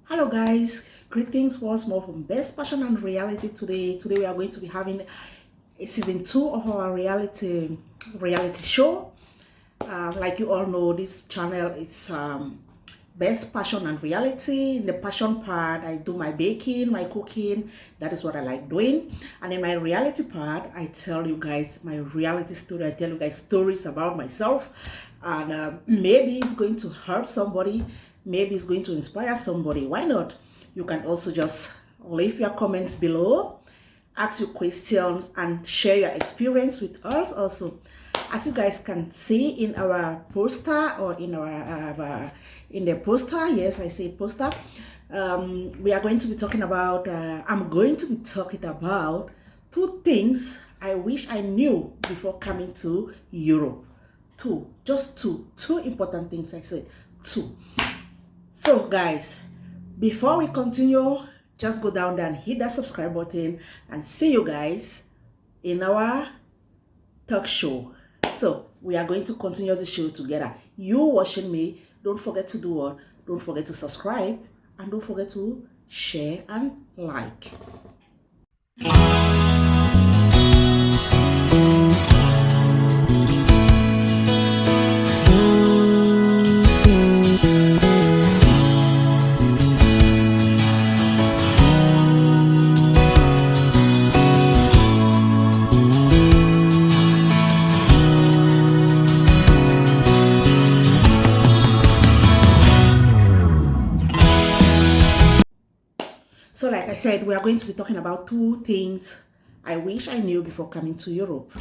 Hello guys, greetings once more from Best Passion and Reality. Today we are going to be having season 2 of our reality show. Like you all know, this channel is Best Passion and Reality. In the passion part, I do my baking, my cooking. That is what I like doing. And in my reality part, I tell you guys my reality story. I tell you guys stories about myself, and maybe it's going to help somebody. Maybe it's going to inspire somebody. Why not? You can also just leave your comments below, ask your questions, and share your experience with us also. As you guys can see in our poster, or in our in the poster, yes, I say poster, we are going to be talking about, I'm going to be talking about 2 things I wish I knew before coming to Europe. Just two important things. I said 2. So guys, before we continue, just go down there and hit that subscribe button, and see you guys in our talk show. So we are going to continue the show together. You watching me, don't forget to do what? Don't forget to subscribe, and don't forget to share and like. So like I said, we are going to be talking about 2 things I wish I knew before coming to Europe.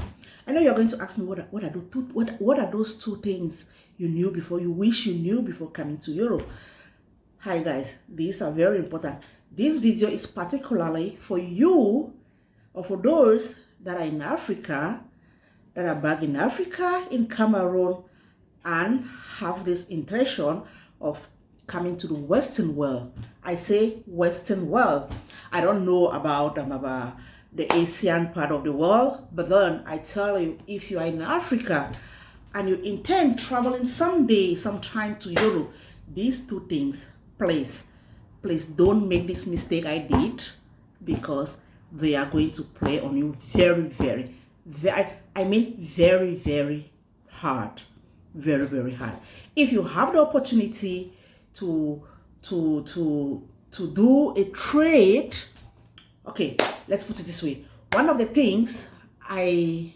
I know you're going to ask me, what are those 2 things you knew before, you wish you knew before coming to Europe? Hi guys, these are very important. This video is particularly for you, or for those that are in Africa, that are back in Africa, in Cameroon, and have this intention of coming to the Western world. I say Western world. I don't know about the Asian part of the world, but then I tell you, if you are in Africa and you intend traveling sometime to Europe, these 2 things, please don't make this mistake I did, because they are going to play on you very hard. Very hard. If you have the opportunity to do a trade, okay, let's put it this way. One of the things I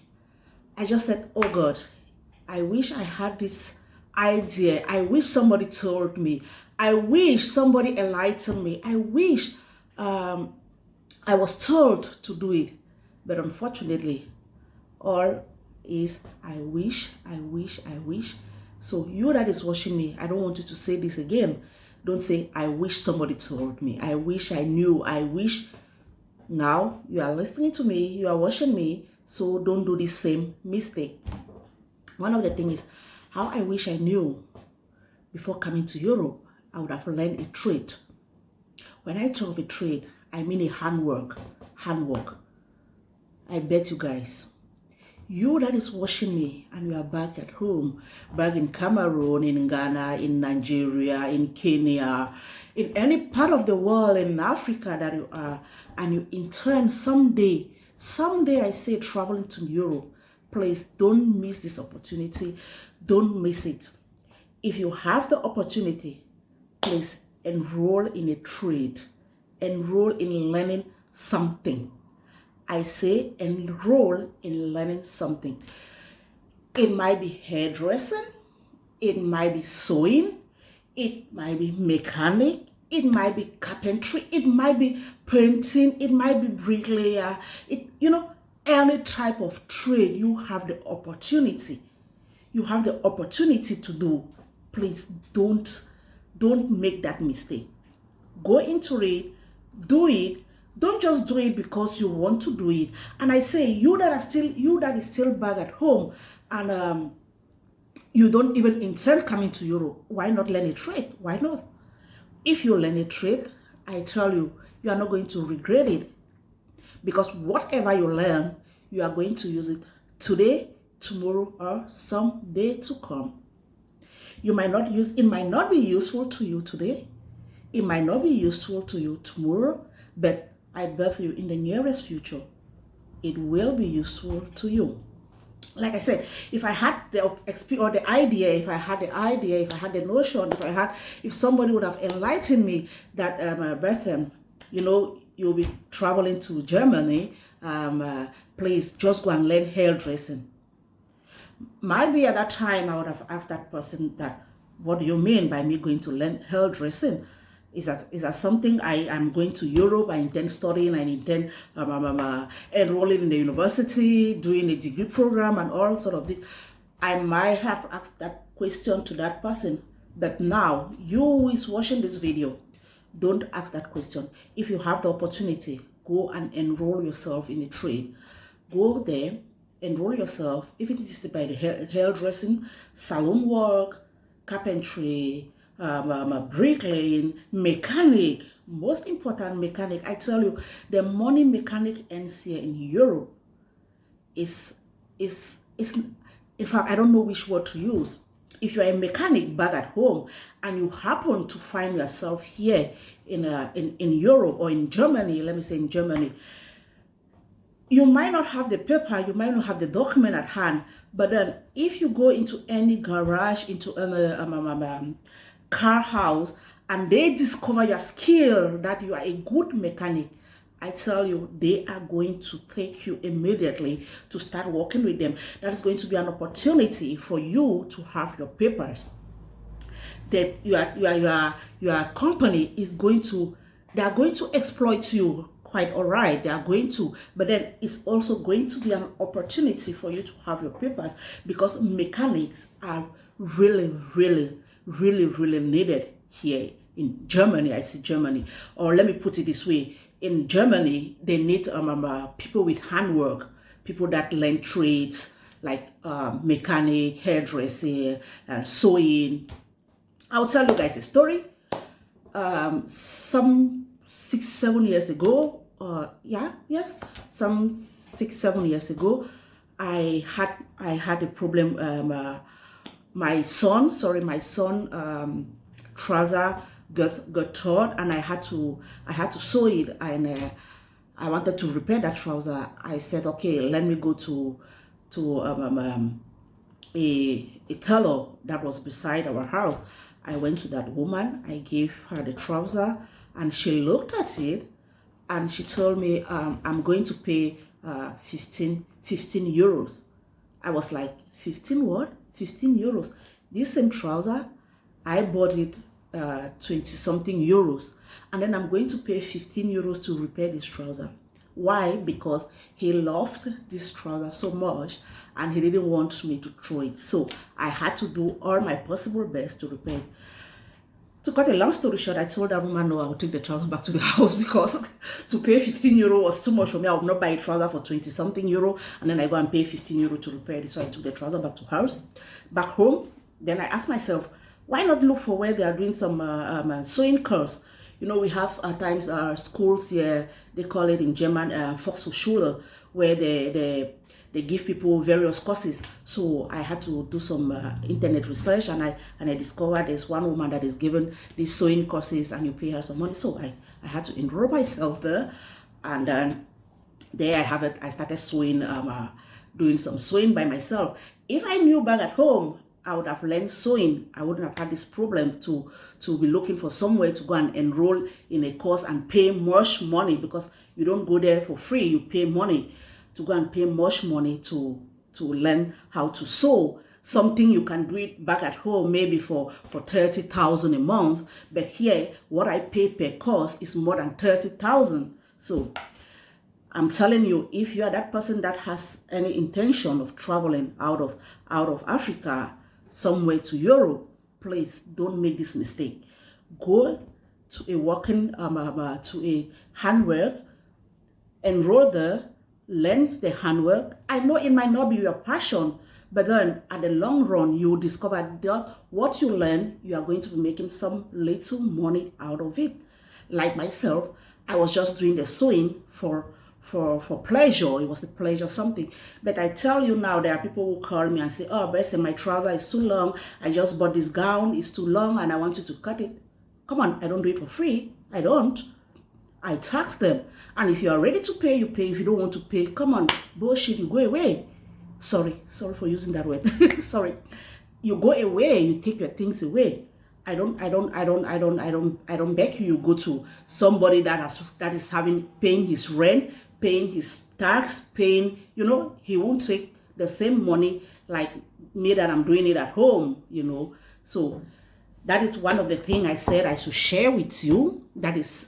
just said, oh God, I wish I had this idea. I wish somebody told me. I wish somebody enlightened me. I wish I was told to do it. But unfortunately, all is I wish. So you that is watching me, I don't want you to say this again. Don't say, I wish somebody told me. I wish I knew. I wish. Now you are listening to me. You are watching me. So don't do the same mistake. One of the things is how I wish I knew before coming to Europe. I would have learned a trade. When I talk of a trade, I mean a handwork. I bet you guys, you that is watching me and you are back at home, back in Cameroon, in Ghana, in Nigeria, in Kenya, in any part of the world, in Africa that you are, and you intern someday I say traveling to Europe, please don't miss this opportunity. Don't miss it. If you have the opportunity, please enroll in a trade. Enroll in learning something. I say enroll in learning something. It might be hairdressing, it might be sewing, it might be mechanic, it might be carpentry, it might be painting, it might be bricklayer. Any type of trade you have the opportunity. You have the opportunity to do. Please don't make that mistake. Go into it, do it. Don't just do it because you want to do it. And I say, you that is still back at home, and you don't even intend coming to Europe, why not learn a trade? Why not? If you learn a trade, I tell you, you are not going to regret it, because whatever you learn, you are going to use it today, tomorrow, or some day to come. It might not be useful to you today. It might not be useful to you tomorrow, but I bet you in the nearest future, it will be useful to you. Like I said, if I had the experience or the idea, if I had the notion, if somebody would have enlightened me that, Bertram, you'll be traveling to Germany, please just go and learn hairdressing. Maybe at that time I would have asked that person that, what do you mean by me going to learn hairdressing? Is that something I am going to Europe? I intend studying. I intend enrolling in the university, doing a degree program, and all sort of this. I might have asked that question to that person. But now, you who is watching this video, don't ask that question. If you have the opportunity, go and enroll yourself in a trade. Go there, enroll yourself. If it is by the hairdressing, salon work, carpentry, bricklaying, mechanic, most important mechanic. I tell you, the money mechanic ends here in Europe is in fact, I don't know which word to use. If you're a mechanic back at home and you happen to find yourself here in Europe or in Germany, let me say in Germany, you might not have the paper, you might not have the document at hand, but then if you go into any garage, into a car house, and they discover your skill, that you are a good mechanic, I tell you, they are going to take you immediately to start working with them. That is going to be an opportunity for you to have your papers. That your company is going to, they are going to exploit you. Quite all right, they are going to, but then it's also going to be an opportunity for you to have your papers, because mechanics are really needed here in Germany. I say Germany, or let me put it this way: in Germany, they need people with handwork, people that learn trades like mechanic, hairdressing, and sewing. I'll tell you guys a story. Some 6-7 years ago, some 6-7 years ago, I had a problem. My son trouser got torn, and I had to sew it, and I wanted to repair that trouser. I said, okay, let me go to a tailor that was beside our house. I went to that woman, I gave her the trouser, and she looked at it, and she told me, I'm going to pay 15 euros. I was like, 15 what? 15 euros. This same trouser, I bought it 20-something euros. And then I'm going to pay 15 euros to repair this trouser. Why? Because he loved this trouser so much, and he didn't want me to throw it. So I had to do all my possible best to repair it. To cut a long story short, I told that woman, no, I would take the trouser back to the house, because to pay 15 euro was too much for me. I would not buy a trouser for 20-something euro, and then I go and pay 15 euro to repair it. So I took the trouser back to house, back home. Then I asked myself, why not look for where they are doing some sewing course? You know, we have at times schools here, they call it in German Volkshochschule, where they give people various courses. So I had to do some internet research, and I discovered there's one woman that is given these sewing courses, and you pay her some money. So I had to enroll myself there, and then there I have it. I started sewing, doing some sewing by myself. If I knew back at home, I would have learned sewing. I wouldn't have had this problem to be looking for somewhere to go and enroll in a course and pay much money, because you don't go there for free. You pay money to go and pay much money to learn how to sew. Something you can do it back at home maybe for 30,000 a month, but here what I pay per course is more than 30,000. So I'm telling you, if you are that person that has any intention of traveling out of Africa somewhere to Europe, please don't make this mistake. Go to a working to a handwork, enroll there, learn the handwork. I know it might not be your passion, but then at the long run, you will discover that what you learn, you are going to be making some little money out of it. Like myself, I was just doing the sewing for pleasure. It was a pleasure something. But I tell you now, there are people who call me and say, oh, Bessie, my trouser is too long. I just bought this gown, it's too long, and I want you to cut it. Come on, I don't do it for free. I don't. I tax them. And if you are ready to pay, you pay. If you don't want to pay, come on, bullshit, you go away. Sorry for using that word. Sorry. You go away, you take your things away. I don't beg you go to somebody that is paying his rent, paying his tax, paying, he won't take the same money like me that I'm doing it at home, So that is one of the things I said I should share with you. That is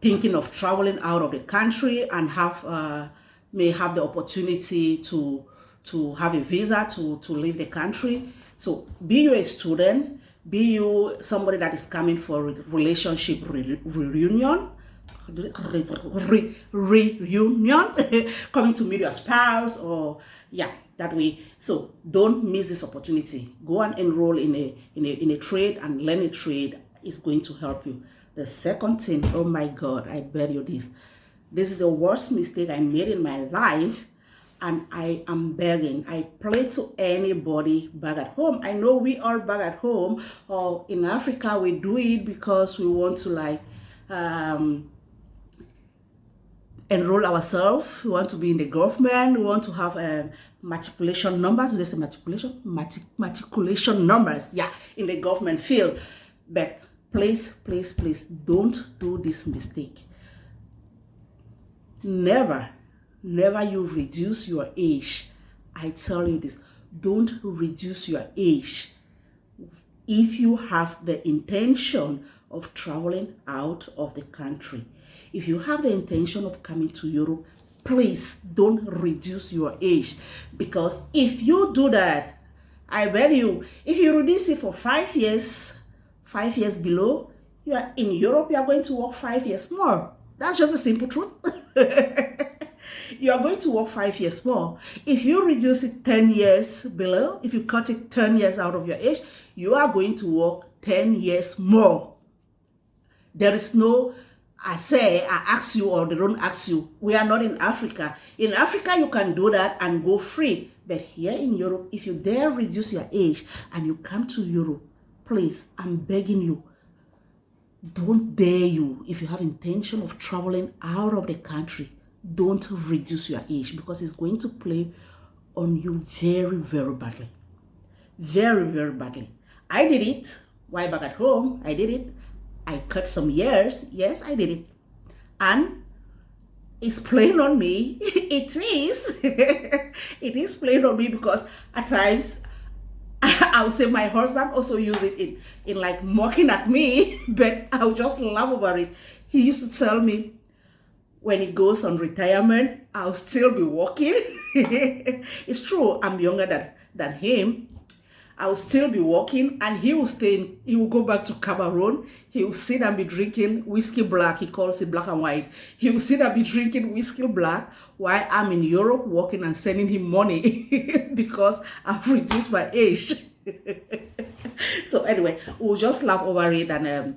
thinking of traveling out of the country and may have the opportunity to have a visa to leave the country. So be you a student, be you somebody that is coming for relationship reunion, coming to meet your spouse, or that way. So don't miss this opportunity. Go and enroll in a trade and learn a trade. Is going to help you. The second thing, oh my God, I bet you this. This is the worst mistake I made in my life, and I am begging. I pray to anybody back at home. I know we are back at home, or in Africa, we do it because we want to enroll ourselves. We want to be in the government. We want to have matriculation numbers. There's a matriculation numbers, in the government field. But please, don't do this mistake. Never you reduce your age. I tell you this, don't reduce your age. If you have the intention of traveling out of the country, if you have the intention of coming to Europe, please don't reduce your age. Because if you do that, I bet you, if you reduce it for 5 years, 5 years below, you are in Europe, you are going to work 5 years more. That's just a simple truth. You are going to work 5 years more. If you reduce it 10 years below, if you cut it 10 years out of your age, you are going to work 10 years more. There is no, I ask you or they don't ask you. We are not in Africa. In Africa, you can do that and go free. But here in Europe, if you dare reduce your age and you come to Europe, please, I'm begging you, don't dare you, if you have intention of traveling out of the country, don't reduce your age, because it's going to play on you very, very badly. Very, very badly. I did it. While back at home, I did it. I cut some years. Yes, I did it. And it's playing on me. It is. It is playing on me, because at times, I would say my husband also use it in like mocking at me, but I would just laugh over it. He used to tell me, when he goes on retirement, I'll still be working. It's true, I'm younger than him. I will still be working, and he will go back to Cameroon. He will sit and be drinking whiskey black. He calls it black and white. He will sit and be drinking whiskey black while I'm in Europe working and sending him money because I've reduced my age. So anyway, we'll just laugh over it and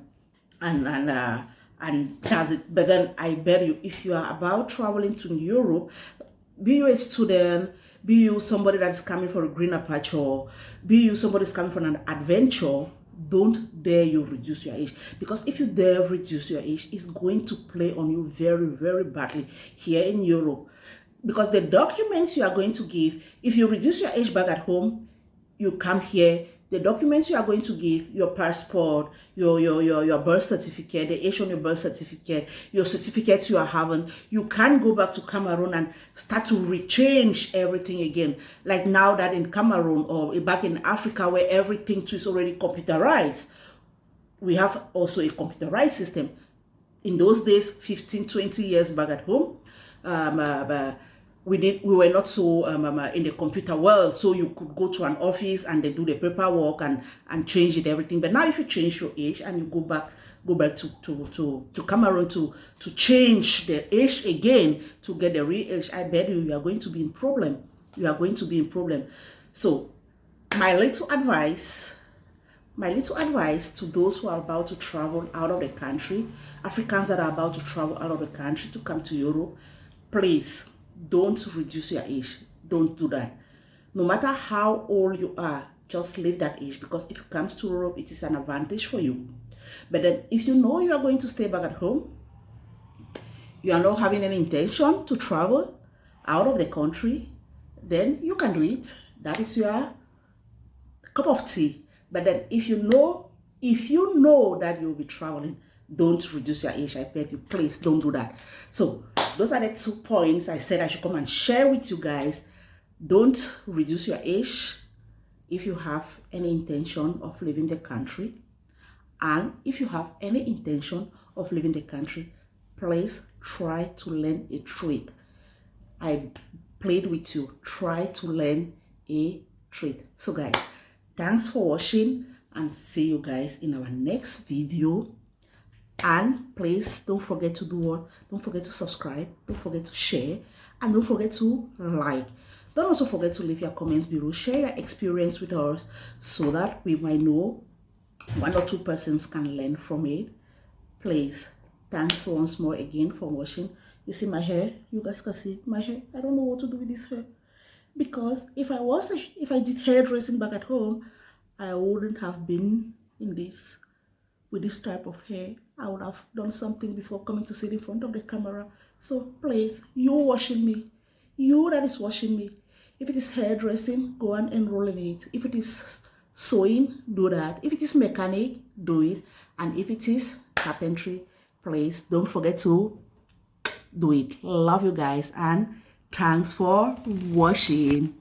does it. But then I bet you, if you are about traveling to Europe, be you a student, be you somebody that's coming for a greener pasture, be you somebody that's coming for an adventure, don't dare you reduce your age. Because if you dare reduce your age, it's going to play on you very, very badly here in Europe. Because the documents you are going to give, if you reduce your age back at home, you come here, the documents you are going to give, your passport, your birth certificate, the age on your birth certificate, your certificates you are having, you can't go back to Cameroon and start to rechange everything again. Like now that in Cameroon or back in Africa where everything is already computerized, we have also a computerized system. In those days, 15, 20 years back at home, we were not so in the computer world, so you could go to an office and they do the paperwork and change it, everything. But now if you change your age and you go back to Cameroon to change the age again to get the real age, I bet you are going to be in problem. You are going to be in problem. So my little advice to those who are about to travel out of the country, Africans that are about to travel out of the country to come to Europe, please, don't reduce your age. Don't do that. No matter how old you are, just leave that age, because if it comes to Europe, it is an advantage for you. But then if you know you are going to stay back at home, you are not having any intention to travel out of the country, then you can do it. That is your cup of tea. But then if you know that you'll be traveling, don't reduce your age. I beg you, please don't do that. So those are the 2 points I said I should come and share with you guys. Don't reduce your age if you have any intention of leaving the country. And if you have any intention of leaving the country, please try to learn a trade. I played with you. Try to learn a trade. So guys, thanks for watching, and see you guys in our next video. And please don't forget to do what? Don't forget to subscribe, don't forget to share, and don't forget to like. Don't also forget to leave your comments below. Share your experience with us so that we might know 1 or 2 persons can learn from it. Please, thanks once more again for watching. You see my hair? You guys can see my hair. I don't know what to do with this hair, because if I did hairdressing back at home, I wouldn't have been in this with this type of hair. I would have done something before coming to sit in front of the camera. So please, you watching me, you that is watching me, if it is hairdressing, go and enroll in it. If it is sewing, do that. If it is mechanic, do it. And if it is carpentry, please don't forget to do it. Love you guys, and thanks for watching.